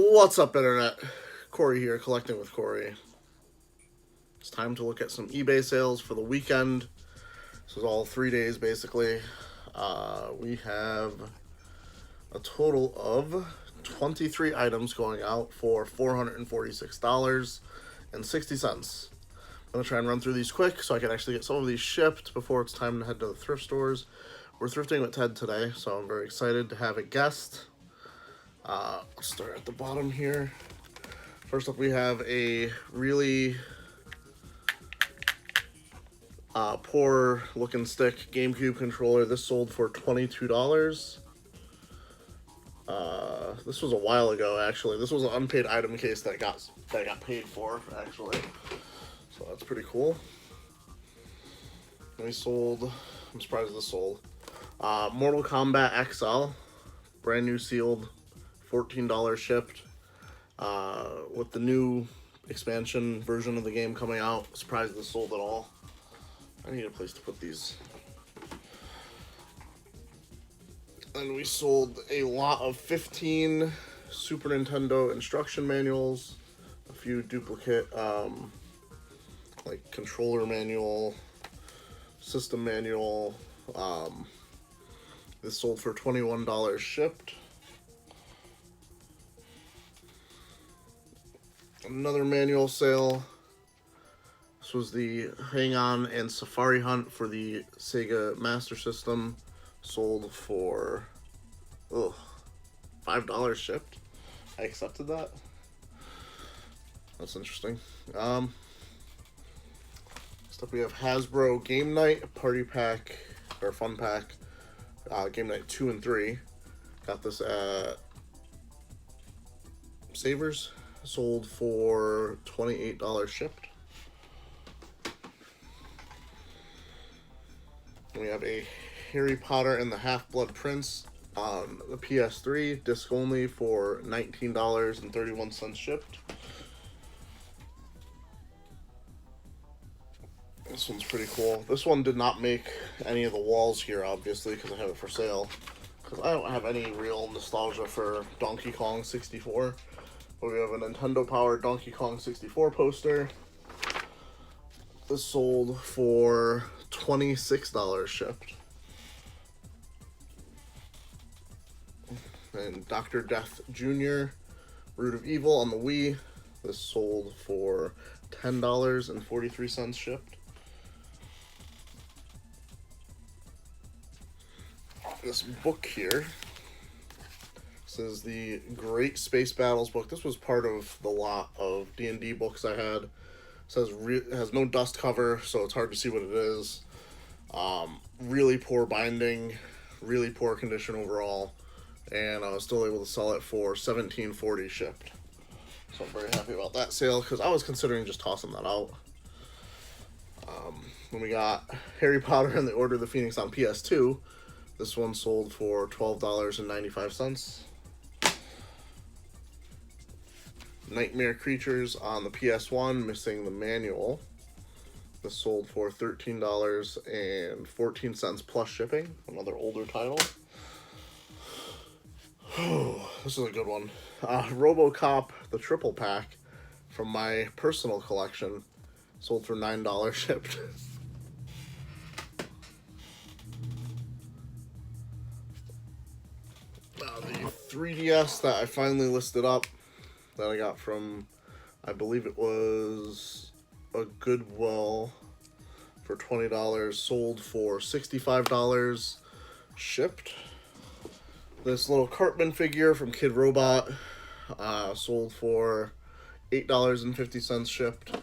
What's up, Internet? Cory here, collecting with Cory. It's time to look at some eBay sales for the weekend. This is all 3 days, basically. We have a total of 23 items going out for $446.60. I'm going to try and run through these quick so I can actually get some of these shipped before it's time to head to the thrift stores. We're thrifting with Ted today, so I'm very excited to have a guest. Let's start at the bottom here. First up, we have a really poor looking stick GameCube controller. This sold for $22. This was a while ago, actually. This was an unpaid item case that got paid for, actually. So that's pretty cool. And we sold, I'm surprised this sold, Mortal Kombat XL, brand new sealed, $14 shipped. With the new expansion version of the game coming out, surprised this sold at all. I need a place to put these. And we sold a lot of 15 Super Nintendo instruction manuals, a few duplicate like controller manual, system manual. This sold for $21 shipped. Another manual sale. This was the Hang On and Safari Hunt for the Sega Master System. Sold for $5 shipped. I accepted that. That's interesting. Next up we have Hasbro Game Night Party Pack, or Fun Pack. Game Night 2 and 3. Got this at Savers. Sold for $28 shipped. We have a Harry Potter and the Half-Blood Prince on the PS3, disc only, for $19.31 shipped. This one's pretty cool. This one did not make any of the walls here, obviously, because I have it for sale. Because I don't have any real nostalgia for Donkey Kong 64. But we have a Nintendo-powered Donkey Kong 64 poster. This sold for $26 shipped. And Dr. Death Jr., Root of Evil on the Wii. This sold for $10.43 shipped. This book here. This is the Great Space Battles book. This was part of the lot of DtD books I had. It says it has no dust cover, so it's hard to see what it is. Really poor binding, really poor condition overall, and I was still able to sell it for $17.40 shipped. So I'm very happy about that sale, because I was considering just tossing that out. Then we got Harry Potter and the Order of the Phoenix on PS2. This one sold for $12.95. Nightmare Creatures on the PS1, missing the manual. This sold for $13.14 plus shipping. Another older title. This is a good one. RoboCop, the triple pack from my personal collection, sold for $9 shipped. The 3DS that I finally listed up, that I got from, I believe it was a Goodwill, for $20, sold for $65 shipped. This little Cartman figure from Kid Robot sold for $8.50 shipped.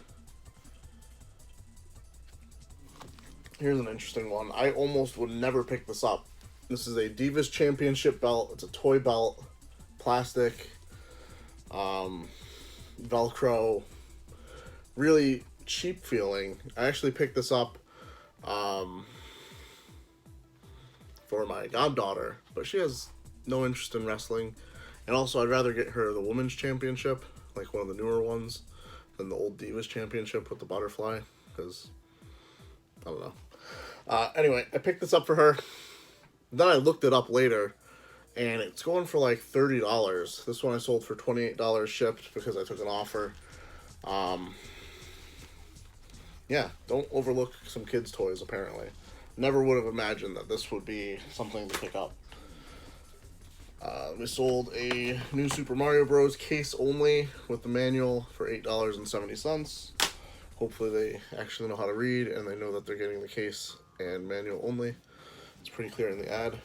Here's an interesting one. I almost would never pick this up. This is a Divas Championship belt. It's a toy belt, plastic, Velcro, really cheap feeling. I actually picked this up for my goddaughter, but she has no interest in wrestling, and also I'd rather get her the women's championship, like one of the newer ones, than the old Divas Championship with the butterfly, because I don't know. Anyway, I picked this up for her. Then I looked it up later, and it's going for like $30. This one I sold for $28 shipped because I took an offer. Yeah, don't overlook some kids' toys, apparently. Never would have imagined that this would be something to pick up. We sold a new Super Mario Bros. Case only with the manual for $8.70. Hopefully they actually know how to read and they know that they're getting the case and manual only. It's pretty clear in the ad.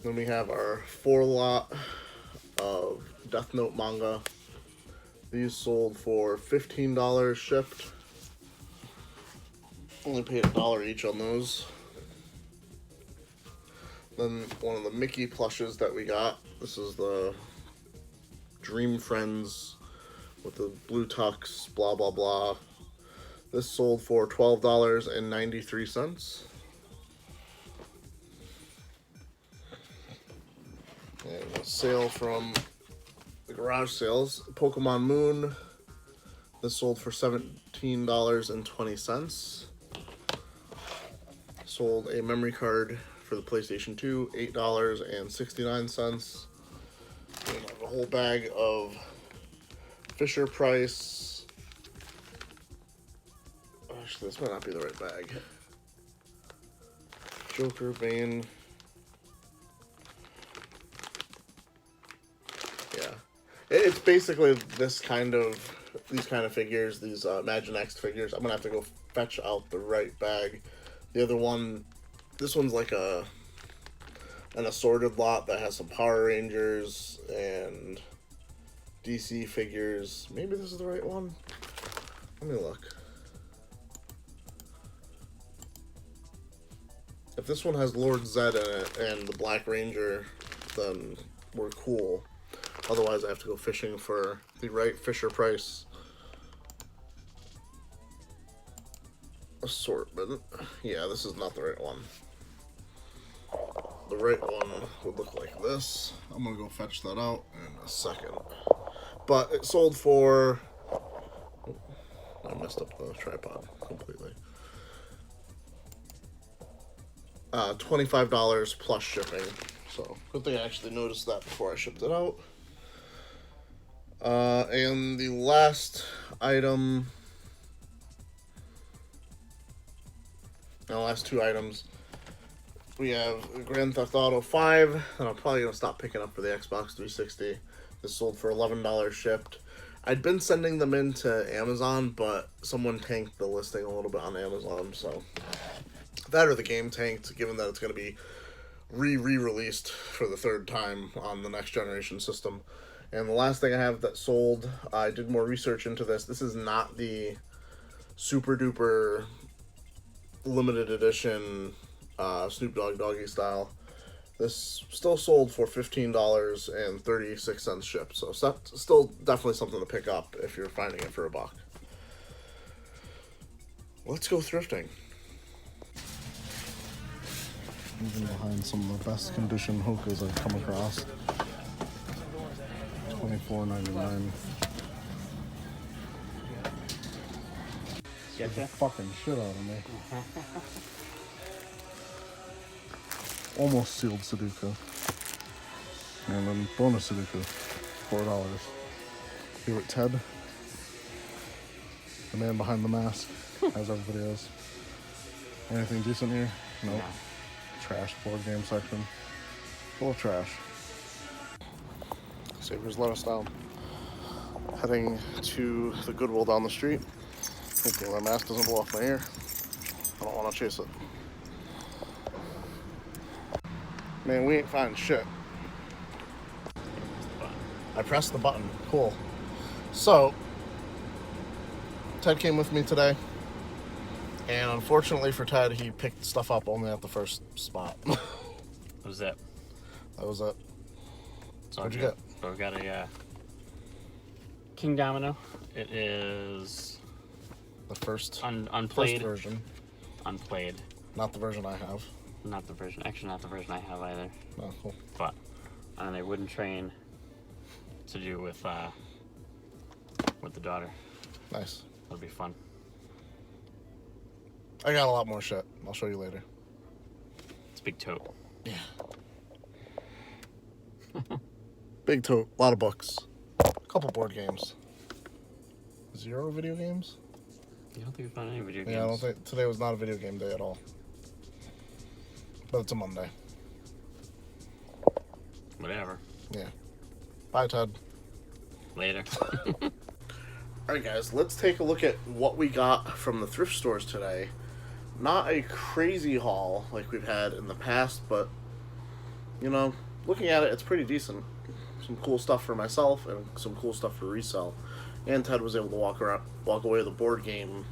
Then we have our 4 lot of Death Note manga. These sold for $15 shipped. Only paid $1 each on those. Then one of the Mickey plushes that we got. This is the Dream Friends with the blue tux, blah blah blah. This sold for $12.93. And a sale from the garage sales, Pokemon Moon. This sold for $17.20. Sold a memory card for the PlayStation 2, $8.69. We have a whole bag of Fisher Price. Actually, this might not be the right bag. Joker, Bane. Yeah. It's basically these kind of figures, these Imagine X figures. I'm going to have to go fetch out the right bag. The other one, this one's like an assorted lot that has some Power Rangers and DC figures. Maybe this is the right one. Let me look. If this one has Lord Zed in it and the Black Ranger, then we're cool. Otherwise, I have to go fishing for the right Fisher Price assortment. Yeah, this is not the right one. The right one would look like this. I'm gonna go fetch that out in a second. But it sold for... Oh, I messed up the tripod completely. $25 plus shipping. So, good thing I actually noticed that before I shipped it out. And the last item... The last 2 items, we have Grand Theft Auto 5, and I'm probably going to stop picking up for the Xbox 360. This sold for $11 shipped. I'd been sending them into Amazon, but someone tanked the listing a little bit on Amazon, so that or the game tanked, given that it's going to be re-released for the 3rd time on the next generation system. And the last thing I have that sold, I did more research into this. This is not the super duper limited edition Snoop Dogg Doggy Style. This still sold for $15.36 shipped, so still definitely something to pick up if you're finding it for $1. Let's go thrifting. Even behind some of the best condition hokas I've come across. $24.99. Get the fucking shit out of me. Almost sealed Sudoku. And then bonus Sudoku. $4. Favorite Ted. The man behind the mask. As everybody is. Anything decent here? Nope. No. Trash board game section. Full of trash. Savers let us down. Heading to the Goodwill down the street. Hopefully my mask doesn't blow off my ear. I don't want to chase it. Man, we ain't finding shit. I pressed the button. Cool. So, Ted came with me today. And unfortunately for Ted, he picked stuff up only at the first spot. What was that? That was it. So what'd you get? So I've got a King Domino. It is... The first unplayed version. Unplayed. Not the version I have. Not the version. Actually, not the version I have either. Oh, cool. But on a wooden train to do with the daughter. Nice. That'll be fun. I got a lot more shit. I'll show you later. It's a big tote. Yeah. Big tote. A lot of books. A couple board games. 0 video games? You don't think we found any video games? Yeah, I don't think today was not a video game day at all. But it's a Monday. Whatever. Yeah. Bye, Ted. Later. Alright, guys, let's take a look at what we got from the thrift stores today. Not a crazy haul like we've had in the past, but, you know, looking at it, it's pretty decent. Some cool stuff for myself and some cool stuff for resale. And Ted was able to walk away with a board game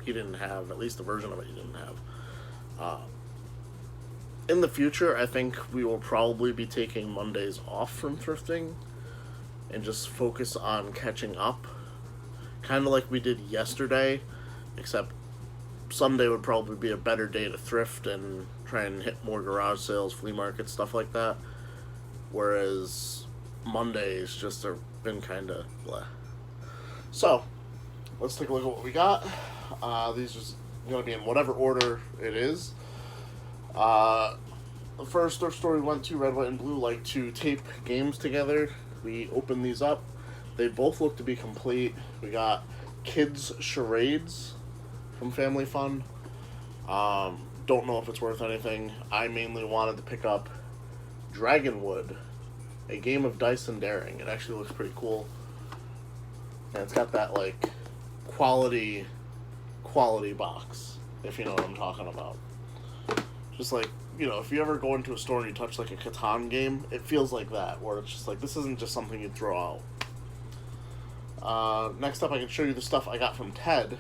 he didn't have, at least a version of it he didn't have. In the future, I think we will probably be taking Mondays off from thrifting and just focus on catching up. Kind of like we did yesterday, except Sunday would probably be a better day to thrift and try and hit more garage sales, flea markets, stuff like that. Whereas Mondays just have been kind of bleh. So, let's take a look at what we got. These are going to be in whatever order it is. The first thrift store we went to, Red, White, and Blue, like to tape games together. We opened these up. They both look to be complete. We got Kids Charades from Family Fun. Don't know if it's worth anything. I mainly wanted to pick up Dragonwood, a game of dice and daring. It actually looks pretty cool. And it's got that, like, quality box, if you know what I'm talking about. Just like, you know, if you ever go into a store and you touch, like, a Catan game, it feels like that, where it's just like, this isn't just something you'd throw out. Next up, I can show you the stuff I got from Ted.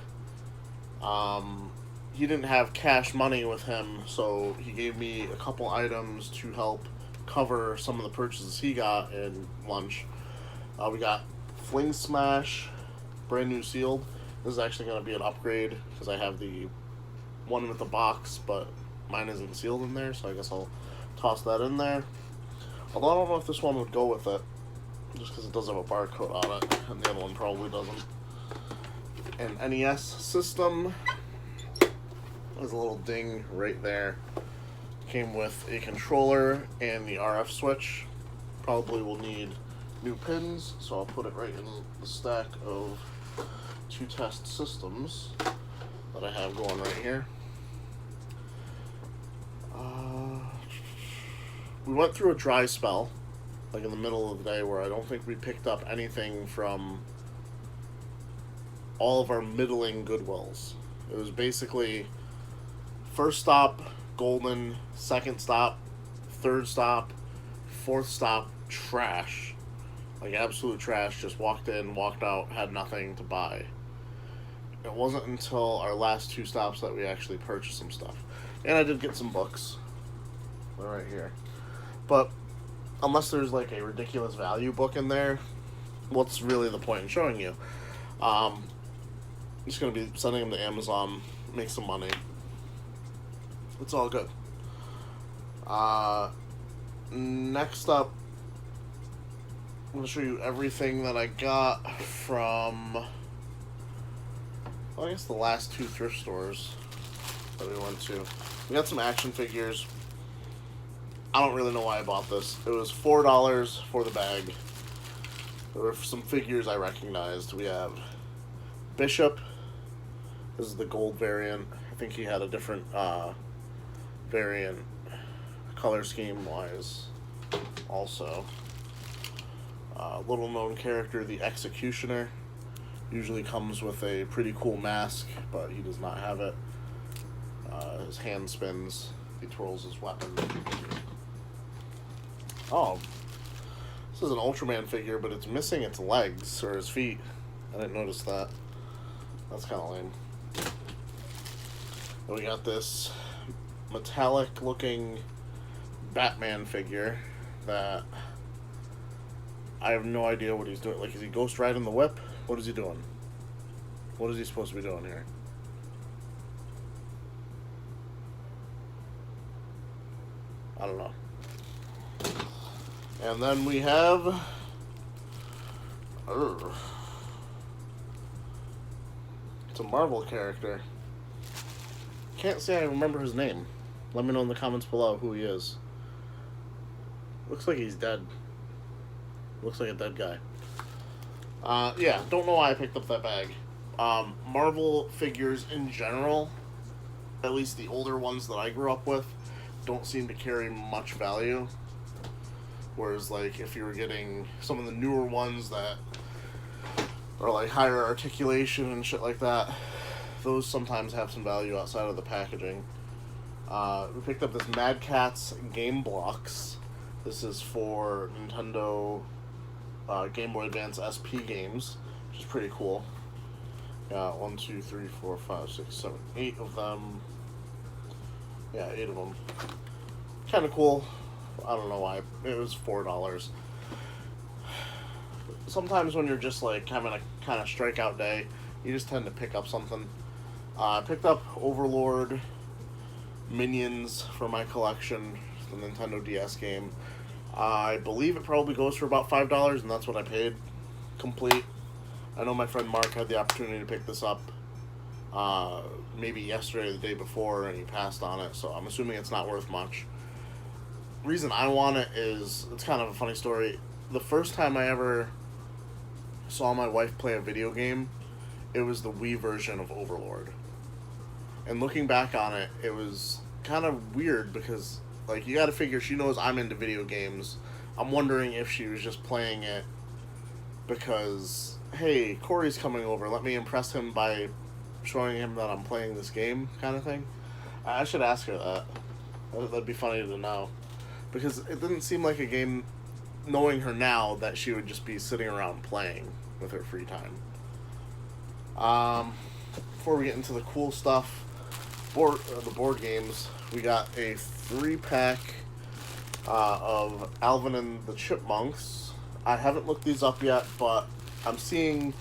He didn't have cash money with him, so he gave me a couple items to help cover some of the purchases he got in lunch. We got Fling Smash, brand new sealed. This is actually going to be an upgrade because I have the one with the box, but mine isn't sealed in there, so I guess I'll toss that in there. Although I don't know if this one would go with it, just because it does have a barcode on it, and the other one probably doesn't. An NES system. There's a little ding right there. Came with a controller and the RF switch. Probably will need new pins, so I'll put it right in the stack of 2 test systems that I have going right here. We went through a dry spell, like in the middle of the day, where I don't think we picked up anything from all of our middling Goodwills. It was basically first stop, golden, second stop, third stop, fourth stop, trash. Like absolute trash. Just walked in, walked out, had nothing to buy. It wasn't until our last 2 stops that we actually purchased some stuff. And I did get some books. They're right here. But unless there's like a ridiculous value book in there, what's really the point in showing you? I'm just going to be sending them to Amazon, make some money. It's all good. Next up, I'm going to show you everything that I got from, well, I guess the last 2 thrift stores that we went to. We got some action figures. I don't really know why I bought this. It was $4 for the bag. There were some figures I recognized. We have Bishop. This is the gold variant. I think he had a different variant color scheme wise also. Little known character, the Executioner. Usually comes with a pretty cool mask, but he does not have it. His hand spins. He twirls his weapon. Oh, this is an Ultraman figure, but it's missing its legs or his feet. I didn't notice that. That's kind of lame. And we got this metallic looking Batman figure that I have no idea what he's doing. Like, is he ghost riding the whip? What is he doing? What is he supposed to be doing here? I don't know. And then we have it's a Marvel character. Can't say I remember his name. Let me know in the comments below who he is. Looks like he's dead. Looks like a dead guy. Yeah, don't know why I picked up that bag. Marvel figures in general, at least the older ones that I grew up with, don't seem to carry much value. Whereas, like, if you were getting some of the newer ones that are, like, higher articulation and shit like that, those sometimes have some value outside of the packaging. We picked up this Mad Catz Game Blocks. This is for Nintendo Game Boy Advance SP games, which is pretty cool. Got 1, 2, 3, 4, 5, 6, 7, 8 of them. Yeah, 8 of them. Kind of cool. I don't know why. It was $4. Sometimes when you're just like having a kind of strikeout day, you just tend to pick up something. I picked up Overlord Minions for my collection, the Nintendo DS game. I believe it probably goes for about $5, and that's what I paid complete. I know my friend Mark had the opportunity to pick this up maybe yesterday or the day before, and he passed on it, so I'm assuming it's not worth much. Reason I want it is, it's kind of a funny story. The first time I ever saw my wife play a video game, it was the Wii version of Overlord. And looking back on it, it was kind of weird because, like, you gotta figure she knows I'm into video games. I'm wondering if she was just playing it because, hey, Cory's coming over, let me impress him by showing him that I'm playing this game, kind of thing. I should ask her that. That'd be funny to know. Because it didn't seem like a game, knowing her now, that she would just be sitting around playing with her free time. Before we get into the cool stuff, the board games, we got a 3-pack of Alvin and the Chipmunks. I haven't looked these up yet, but I'm seeing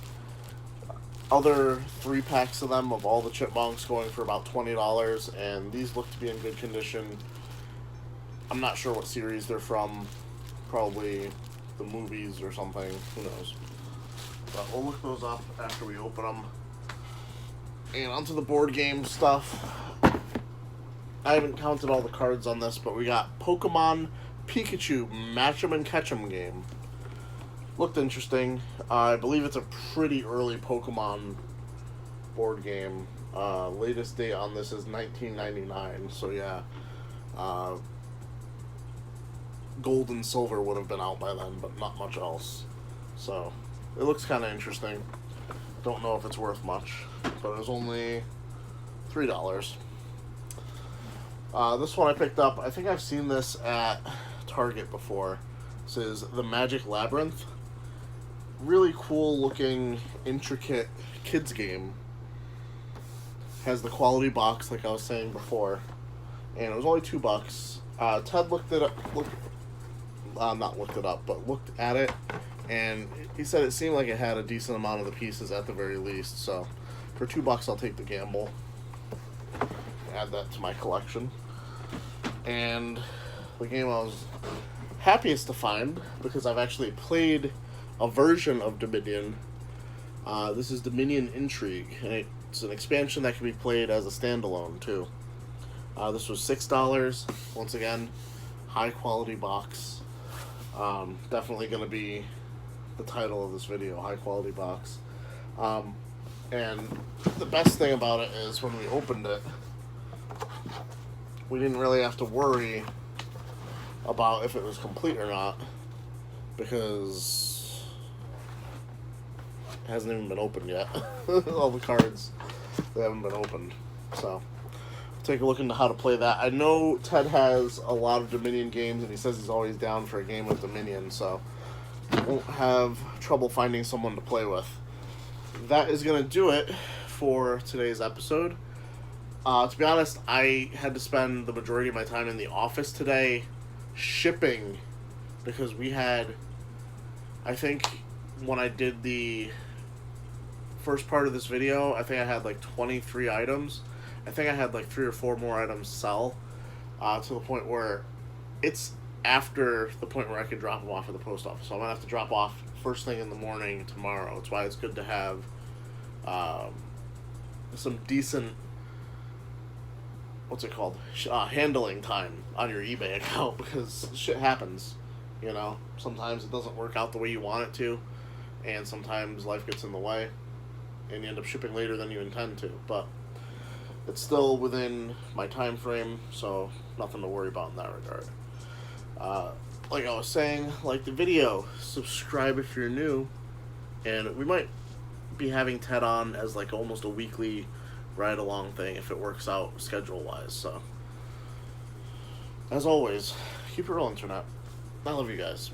other 3-packs of them, of all the Chipmunks, going for about $20, and these look to be in good condition. I'm not sure what series they're from. Probably the movies or something. Who knows? But we'll look those up after we open them. And onto the board game stuff. I haven't counted all the cards on this, but we got Pokemon Pikachu Match 'em and Catch 'em game. Looked interesting. I believe it's a pretty early Pokemon board game. Latest date on this is 1999, so yeah. Gold and Silver would have been out by then, but not much else. So, it looks kind of interesting. Don't know if it's worth much, but it was only $3. This one I picked up, I think I've seen this at Target before. This is The Magic Labyrinth. Really cool looking, intricate kids game. Has the quality box like I was saying before. And it was only $2. Ted looked at it, and he said it seemed like it had a decent amount of the pieces at the very least, so for $2 I'll take the gamble. Add that to my collection. And the game I was happiest to find, because I've actually played a version of Dominion. This is Dominion Intrigue, and it's an expansion that can be played as a standalone too. This was $6. Once again, high quality box. Definitely going to be the title of this video, high quality box. And the best thing about it is when we opened it, we didn't really have to worry about if it was complete or not, because it hasn't even been opened yet. All the cards, they haven't been opened. So take a look into how to play that. I know Ted has a lot of Dominion games, and he says he's always down for a game of Dominion, so won't have trouble finding someone to play with. That is going to do it for today's episode. To be honest, I had to spend the majority of my time in the office today shipping, because we had, I think when I did the first part of this video, I think I had like 23 items. I think I had like 3 or 4 more items sell, to the point where it's after the point where I could drop them off at the post office. So I'm going to have to drop off first thing in the morning tomorrow. That's why it's good to have some decent, handling time on your eBay account, because shit happens. You know, sometimes it doesn't work out the way you want it to, and sometimes life gets in the way, and you end up shipping later than you intend to. But it's still within my time frame, so nothing to worry about in that regard. Like I was saying, like the video, subscribe if you're new, and we might be having Ted on as like almost a weekly ride along thing if it works out schedule wise. So, as always, keep it real, internet. I love you guys.